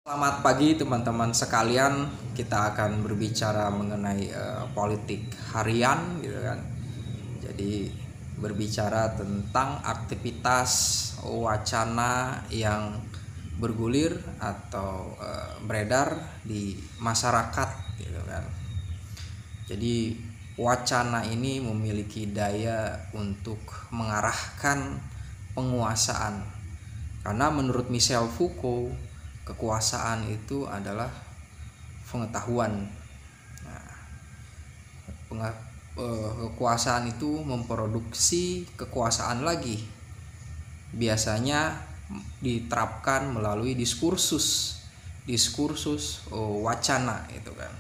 Selamat pagi teman-teman sekalian. Kita akan berbicara mengenai politik harian gitu kan. Jadi berbicara tentang aktivitas wacana yang bergulir atau beredar di masyarakat gitu kan. Jadi wacana ini memiliki daya untuk mengarahkan penguasaan. Karena menurut Michel Foucault, kekuasaan itu adalah pengetahuan. Nah, kekuasaan itu memproduksi kekuasaan lagi. Biasanya diterapkan melalui diskursus wacana itu kan.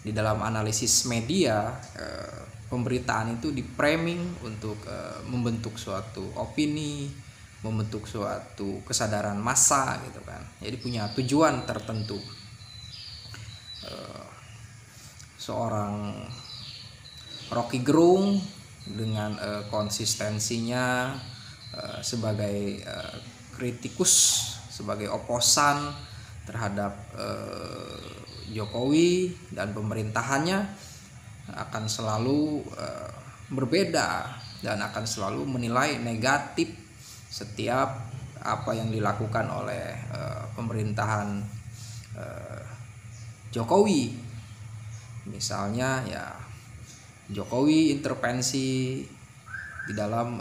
Di dalam analisis media, pemberitaan itu di-framing untuk membentuk suatu opini, membentuk suatu kesadaran massa gitu kan. Jadi punya tujuan tertentu. Seorang Rocky Gerung dengan konsistensinya sebagai kritikus, sebagai oposan terhadap Jokowi dan pemerintahannya akan selalu berbeda dan akan selalu menilai negatif setiap apa yang dilakukan oleh pemerintahan Jokowi. Misalnya ya Jokowi intervensi di dalam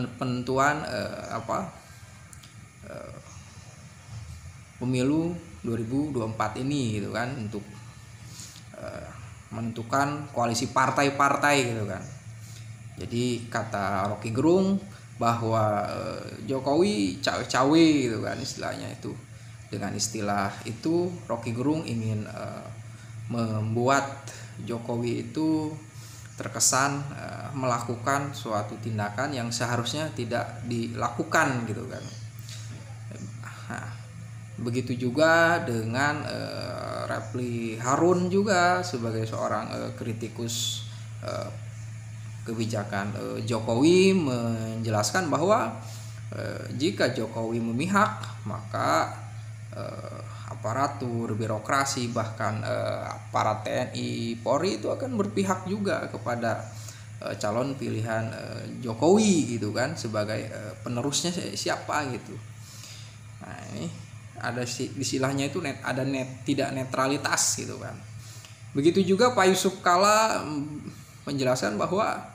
penentuan pemilu 2024 ini gitu kan, untuk menentukan koalisi partai-partai gitu kan. Jadi kata Rocky Gerung bahwa Jokowi cawe-cawe gitu kan istilahnya itu. Dengan istilah itu Rocky Gerung ingin membuat Jokowi itu terkesan melakukan suatu tindakan yang seharusnya tidak dilakukan gitu kan. Nah, begitu juga dengan Refly Harun juga sebagai seorang kritikus kebijakan Jokowi, menjelaskan bahwa jika Jokowi memihak, maka aparatur birokrasi bahkan aparat TNI Polri itu akan berpihak juga kepada calon pilihan Jokowi gitu kan, sebagai penerusnya siapa gitu. Nah, ini ada istilahnya itu tidak netralitas gitu kan. Begitu juga Pak Yusuf Kalla menjelaskan bahwa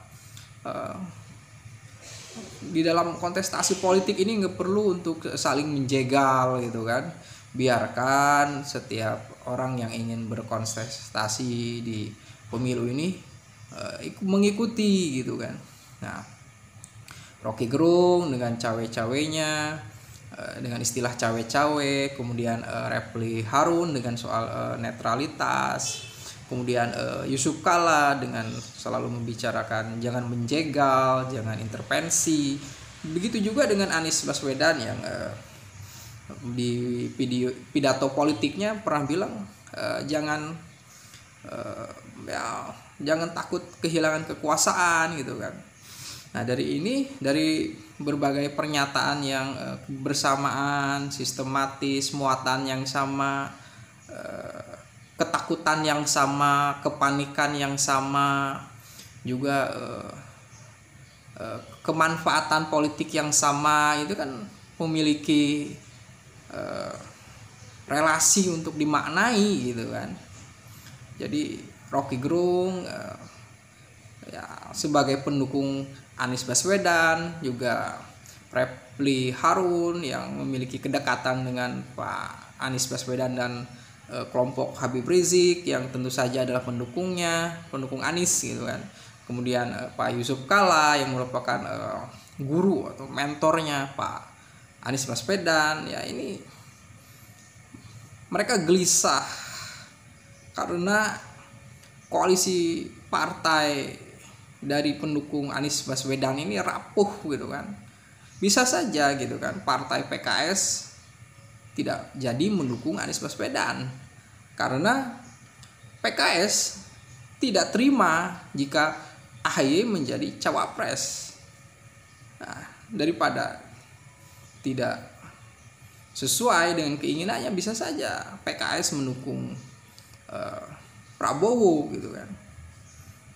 di dalam kontestasi politik ini nggak perlu untuk saling menjegal gitu kan. Biarkan setiap orang yang ingin berkontestasi di pemilu ini mengikuti gitu kan. Nah, Rocky Gerung dengan cawe-cawenya, dengan istilah cawe-cawe, kemudian Refly Harun dengan soal netralitas, kemudian Yusuf Kalla dengan selalu membicarakan jangan menjegal, jangan intervensi. Begitu juga dengan Anies Baswedan yang di pidato politiknya pernah bilang jangan takut kehilangan kekuasaan gitu kan. Nah, dari berbagai pernyataan yang bersamaan, sistematis, muatan yang sama, ketakutan yang sama, kepanikan yang sama, juga kemanfaatan politik yang sama, itu kan memiliki relasi untuk dimaknai gitu kan. Jadi Rocky Gerung sebagai pendukung Anies Baswedan, juga Refly Harun yang memiliki kedekatan dengan Pak Anies Baswedan dan kelompok Habib Rizik yang tentu saja adalah pendukung Anies gitu kan. Kemudian Pak Yusuf Kalla yang merupakan guru atau mentornya Pak Anies Baswedan, ya ini mereka gelisah karena koalisi partai dari pendukung Anies Baswedan ini rapuh gitu kan. Bisa saja gitu kan partai PKS tidak jadi mendukung Anies Baswedan karena PKS tidak terima jika AHY menjadi cawapres. Nah, daripada tidak sesuai dengan keinginannya, bisa saja PKS mendukung Prabowo gitu kan.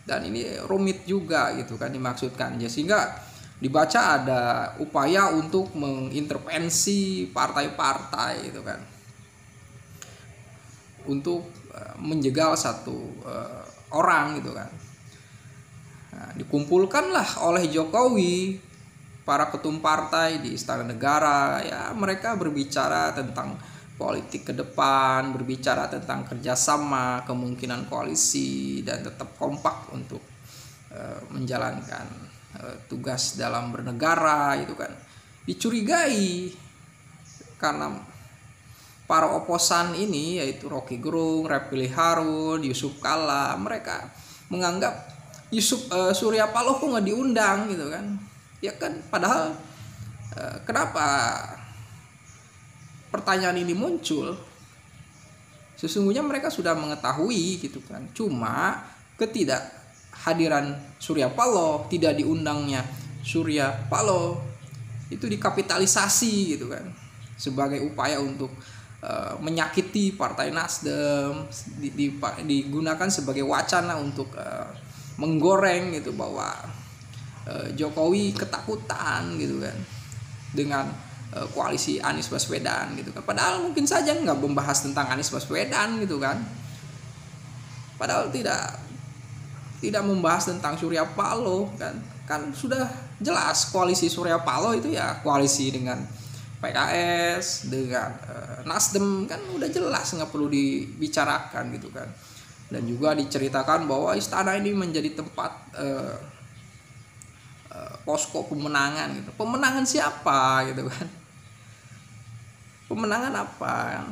Dan ini rumit juga gitu kan dimaksudkan ya, sehingga dibaca ada upaya untuk mengintervensi partai-partai gitu kan, untuk menjegal satu orang gitu kan. Nah, dikumpulkanlah oleh Jokowi para ketum partai di Istana Negara, ya mereka berbicara tentang politik ke depan, berbicara tentang kerjasama, kemungkinan koalisi, dan tetap kompak untuk menjalankan tugas dalam bernegara itu kan. Dicurigai karena para oposan ini, yaitu Rocky Gerung, Refli Harun, Yusuf Kalla, mereka menganggap Surya Paloh kok nggak diundang gitu kan. Ya kan, padahal kenapa pertanyaan ini muncul? Sesungguhnya mereka sudah mengetahui gitu kan. Cuma ketidakhadiran Surya Paloh, tidak diundangnya Surya Paloh, itu dikapitalisasi gitu kan, sebagai upaya untuk menyakiti Partai Nasdem, digunakan sebagai wacana untuk menggoreng gitu bahwa Jokowi ketakutan gitu kan dengan koalisi Anies Baswedan gitu kan. Padahal mungkin saja nggak membahas tentang Anies Baswedan gitu kan. Padahal tidak membahas tentang Surya Paloh kan. Kan sudah jelas koalisi Surya Paloh itu ya koalisi dengan PKS, dengan Nasdem, kan udah jelas, nggak perlu dibicarakan gitu kan. Dan juga diceritakan bahwa istana ini menjadi tempat posko pemenangan gitu. Pemenangan siapa gitu kan? Pemenangan apa?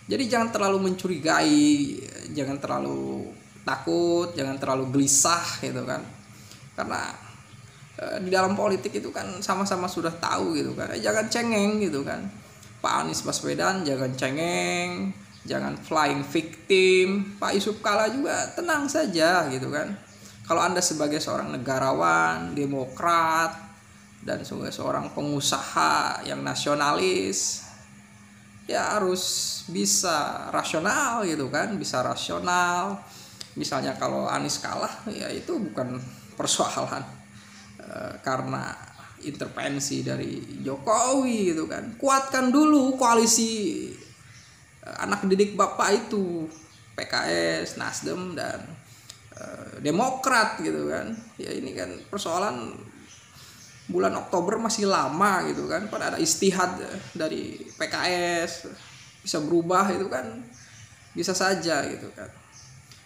Jadi jangan terlalu mencurigai, jangan terlalu takut, jangan terlalu gelisah gitu kan. Karena di dalam politik itu kan sama-sama sudah tahu gitu kan. Jangan cengeng gitu kan. Pak Anies Baswedan jangan cengeng, jangan flying victim. Pak Yusuf Kalla juga tenang saja gitu kan. Kalau Anda sebagai seorang negarawan, demokrat, dan sebagai seorang pengusaha yang nasionalis, ya harus bisa rasional gitu kan, bisa rasional. Misalnya kalau Anies kalah, ya itu bukan persoalan karena intervensi dari Jokowi gitu kan. Kuatkan dulu koalisi anak didik Bapak itu, PKS, Nasdem, dan Demokrat gitu kan. Ya ini kan persoalan bulan Oktober masih lama gitu kan. Pada ada istihad dari PKS bisa berubah itu kan, bisa saja gitu kan.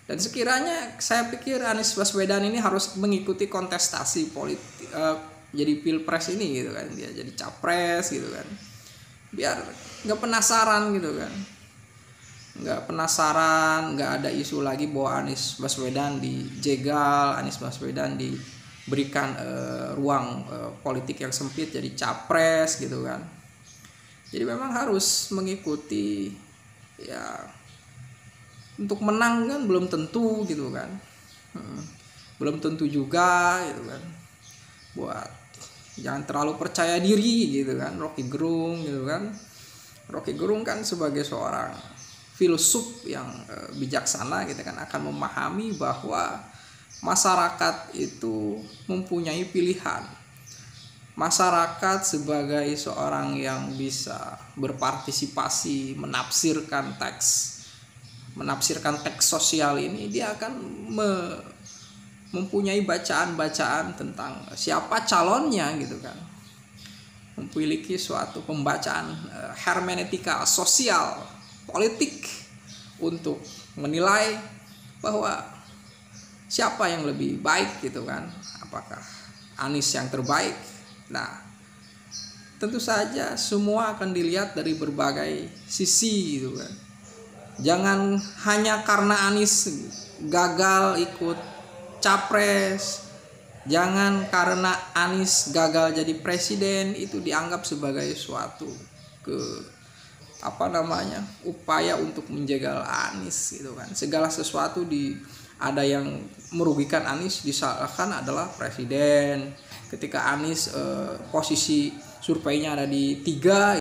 Dan sekiranya saya pikir Anies Baswedan ini harus mengikuti kontestasi politik jadi pilpres ini gitu kan, dia jadi capres gitu kan, biar nggak penasaran gitu kan. Nggak penasaran, nggak ada isu lagi bahwa Anies Baswedan dijegal, Anies Baswedan diberikan ruang politik yang sempit jadi capres gitu kan. Jadi memang harus mengikuti, ya untuk menang kan belum tentu gitu kan, belum tentu juga gitu kan. Buat jangan terlalu percaya diri gitu kan. Rocky Gerung gitu kan, Rocky Gerung kan sebagai seorang filsuf yang bijaksana gitu kan, akan memahami bahwa masyarakat itu mempunyai pilihan. Masyarakat sebagai seorang yang bisa berpartisipasi menafsirkan teks sosial ini, dia akan mempunyai bacaan-bacaan tentang siapa calonnya gitu kan, memiliki suatu pembacaan hermeneutika sosial politik untuk menilai bahwa siapa yang lebih baik gitu kan, apakah Anies yang terbaik. Nah, tentu saja semua akan dilihat dari berbagai sisi gitu kan. Jangan hanya karena Anies gagal ikut capres, jangan karena Anies gagal jadi presiden itu dianggap sebagai suatu upaya untuk menjegal Anies gitu kan. Segala sesuatu ada yang merugikan Anies disalahkan adalah presiden. Ketika Anies posisi surveinya ada di 3